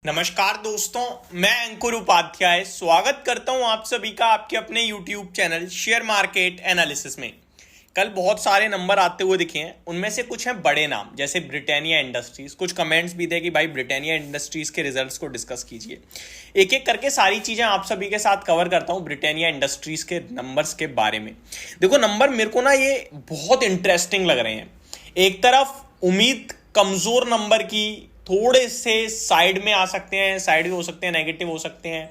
नमस्कार दोस्तों, मैं अंकुर उपाध्याय स्वागत करता हूं आप सभी का आपके अपने YouTube channel share market analysis में। कल बहुत सारे नंबर आते हुए दिखे हैं, उनमें से कुछ हैं बड़े नाम जैसे ब्रिटानिया इंडस्ट्रीज। कुछ कमेंट्स भी थे कि भाई ब्रिटानिया इंडस्ट्रीज के रिजल्ट्स को डिस्कस कीजिए। एक एक करके सारी चीजें आप सभी के साथ कवर करता हूं ब्रिटानिया इंडस्ट्रीज के नंबर्स के बारे में। देखो नंबर मेरे को ना ये बहुत इंटरेस्टिंग लग रहे हैं। एक तरफ उम्मीद कमजोर नंबर की, थोड़े से साइड में आ सकते हैं, साइड भी हो सकते हैं, नेगेटिव हो सकते हैं।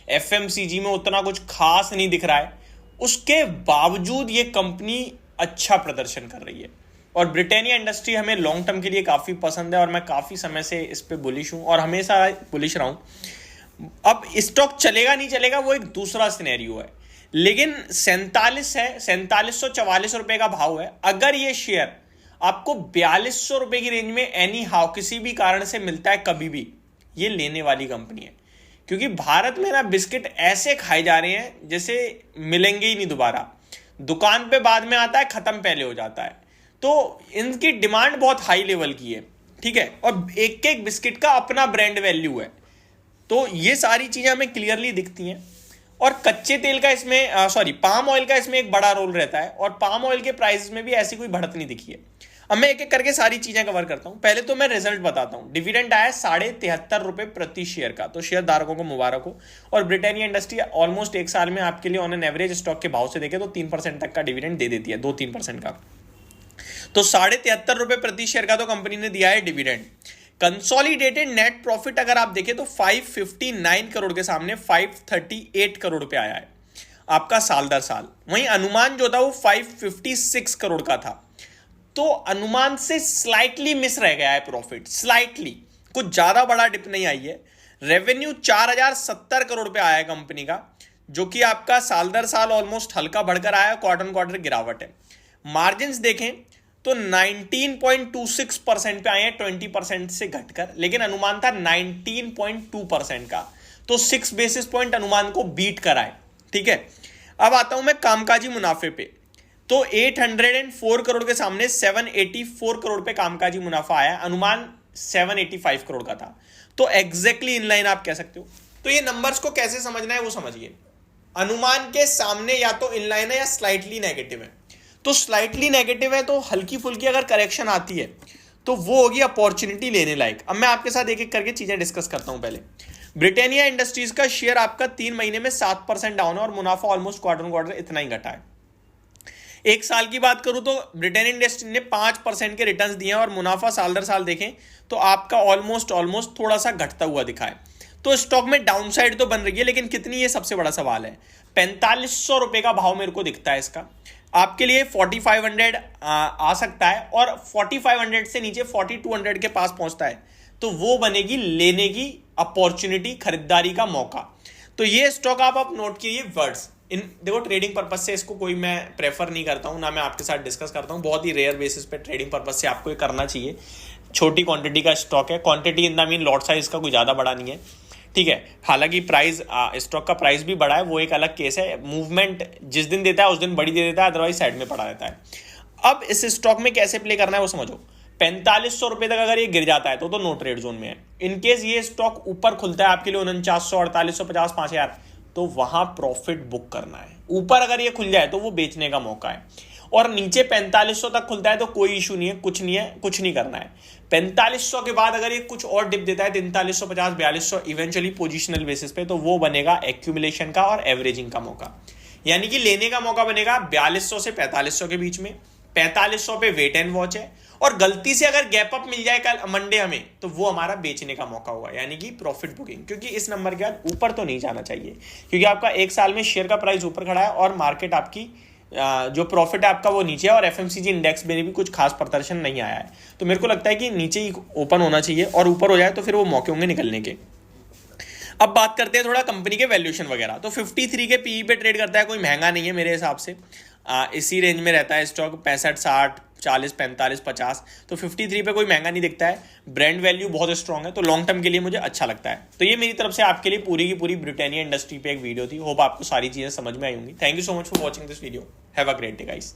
एफएमसीजी में उतना कुछ खास नहीं दिख रहा है, उसके बावजूद ये कंपनी अच्छा प्रदर्शन कर रही है। और ब्रिटानिया इंडस्ट्री हमें लॉन्ग टर्म के लिए काफ़ी पसंद है और मैं काफ़ी समय से इस पे बुलिश हूँ और हमेशा बुलिश रहा हूँ। अब स्टॉक चलेगा नहीं चलेगा वो एक दूसरा सिनेरियो है, लेकिन 47 है, 4744 रुपये का भाव है। अगर ये शेयर आपको 4200 रुपए की रेंज में एनी हाउ किसी भी कारण से मिलता है कभी भी, ये लेने वाली कंपनी है। क्योंकि भारत में ना बिस्किट ऐसे खाए जा रहे हैं जैसे मिलेंगे ही नहीं दोबारा। दुकान पे बाद में आता है, खत्म पहले हो जाता है। तो इनकी डिमांड बहुत हाई लेवल की है, ठीक है। और एक एक बिस्किट का अपना ब्रांड वैल्यू है। तो ये सारी चीजें हमें क्लियरली दिखती हैं। और कच्चे तेल का इसमें पाम ऑयल का इसमें एक बड़ा रोल रहता है और पाम ऑयल के प्राइस में भी ऐसी कोई बढ़त नहीं दिखी है। अब मैं एक एक करके सारी चीजें कवर करता हूं। पहले तो मैं रिजल्ट बताता हूं। डिविडेंड आया 73.5 रुपए प्रति शेयर का, तो शेयर धारकों को मुबारक हो। और ब्रिटानिया इंडस्ट्री ऑलमोस्ट एक साल में आपके लिए ऑन एन एवरेज स्टॉक के भाव से देखे तो 3% तक का डिविडेंड दे देती है, 2-3% का। तो 73.5 रुपए प्रति शेयर का तो कंपनी ने दिया है डिविडेंड। कंसोलिडेटेड नेट प्रॉफिट अगर आप देखें तो 559 करोड़ के सामने 538 करोड़ रुपए आया है आपका साल दर साल। वहीं अनुमान जो था वो 556 करोड़ का था, तो अनुमान से स्लाइटली मिस रह गया है प्रॉफिट, स्लाइटली, कुछ ज्यादा बड़ा डिप नहीं आई है। रेवेन्यू 4070 करोड़ पे आया है कंपनी का, जो कि आपका साल दर साल ऑलमोस्ट हल्का बढ़कर आया है, क्वार्टर क्वार्टर गिरावट है। मार्जिन्स देखें तो 19.26% पे आए हैं, 20% से घटकर, लेकिन अनुमान था 19.2% का, तो 6 बेसिस पॉइंट अनुमान को बीट कराए, ठीक है। अब आता हूं मैं कामकाजी मुनाफे पे। तो 804 करोड़ के सामने 784 करोड़ पे कामकाजी मुनाफा आया, अनुमान 785 करोड़ का था, तो एग्जैक्टली इनलाइन आप कह सकते हो। तो ये नंबर्स को कैसे समझना है वो समझिए। अनुमान के सामने या तो इनलाइन है या स्लाइटली नेगेटिव है। तो स्लाइटली नेगेटिव है तो हल्की फुल्की अगर करेक्शन आती है तो वो होगी अपॉर्चुनिटी लेने लायक। अब मैं आपके साथ एक एक करके चीजें डिस्कस करता हूं। पहले ब्रिटानिया इंडस्ट्रीज का शेयर आपका 3 महीने में 7% डाउन है और मुनाफा ऑलमोस्ट क्वार्टर क्वार्टर इतना ही घटा है। एक साल की बात करूं तो ब्रिटेन इंडस्ट्री ने 5% के रिटर्न्स दिए हैं और मुनाफा साल दर साल देखें तो आपका ऑलमोस्ट थोड़ा सा घटता हुआ दिखा है। तो स्टॉक में डाउनसाइड तो बन रही है, लेकिन कितनी, ये सबसे बड़ा सवाल है। 4500 रुपए का भाव मेरे को दिखता है इसका। आपके लिए 4500 आ सकता है और 4500 से नीचे 4200 के पास पहुंचता है तो वो बनेगी लेने की अपॉर्चुनिटी, खरीदारी का मौका। तो ये स्टॉक आप नोट कीजिए वर्ड्स। देखो ट्रेडिंग पर्पस से इसको कोई मैं प्रेफर नहीं करता हूं, ना मैं आपके साथ डिस्कस करता हूं। बहुत ही रेयर बेसिस पे ट्रेडिंग पर्पस से आपको ये करना चाहिए। छोटी क्वांटिटी का स्टॉक है, quantity in the mean lot size का कोई ज़्यादा बड़ा नहीं है, ठीक है। हालांकि प्राइस, स्टॉक का प्राइस भी बड़ा है, वो एक अलग केस है। मूवमेंट जिस दिन देता है उस दिन बड़ी दे देता है, अदरवाइज साइड में पड़ा रहता है। अब इस स्टॉक में कैसे प्ले करना है वो समझो। 4500 रुपए तक अगर ये गिर जाता है तो नो ट्रेड जोन में है। इनकेस ये स्टॉक ऊपर खुलता है आपके लिए 4900, 4850, 5000, तो वहां प्रॉफिट बुक करना है। ऊपर अगर ये खुल जाए तो वो बेचने का मौका है, और नीचे 4500 तक खुलता है तो कोई इशू नहीं है, कुछ नहीं करना है। 4500 के बाद अगर ये कुछ और डिप देता है 4350, 4200 इवेंचुअली पोजिशनल बेसिस पे, तो वो बनेगा एक्यूमुलेशन का और एवरेजिंग का मौका। यानी कि लेने का मौका बनेगा 4200 से 4500 के बीच में। 4500 पे वेट एंड वॉच है, और गलती से अगर गैप अप मिल जाए कल मंडे हमें तो वो हमारा बेचने का मौका होगा, यानी कि प्रॉफिट बुकिंग। क्योंकि इस नंबर के बाद ऊपर तो नहीं जाना चाहिए, क्योंकि आपका एक साल में शेयर का प्राइस ऊपर खड़ा है और मार्केट आपकी जो प्रॉफिट है आपका वो नीचे है, और एफएमसीजी इंडेक्स में भी कुछ खास प्रदर्शन नहीं आया है। तो मेरे को लगता है कि नीचे ही ओपन होना चाहिए, और ऊपर हो जाए तो फिर वो मौके होंगे निकलने के। अब बात करते हैं थोड़ा कंपनी के वैल्यूएशन वगैरह। तो 53 के पीई पे ट्रेड करता है, कोई महंगा नहीं है मेरे हिसाब से। इसी रेंज में रहता है स्टॉक, 65, 60, 40, 45, 50। तो 53 पे कोई महंगा नहीं दिखता है। ब्रांड वैल्यू बहुत स्ट्रांग है, तो लॉन्ग टर्म के लिए मुझे अच्छा लगता है। तो ये मेरी तरफ से आपके लिए पूरी की पूरी ब्रिटानिया इंडस्ट्री पे एक वीडियो थी। होप आपको सारी चीजें समझ में आई होंगी। Thank you so much for watching this video. Have a great day guys.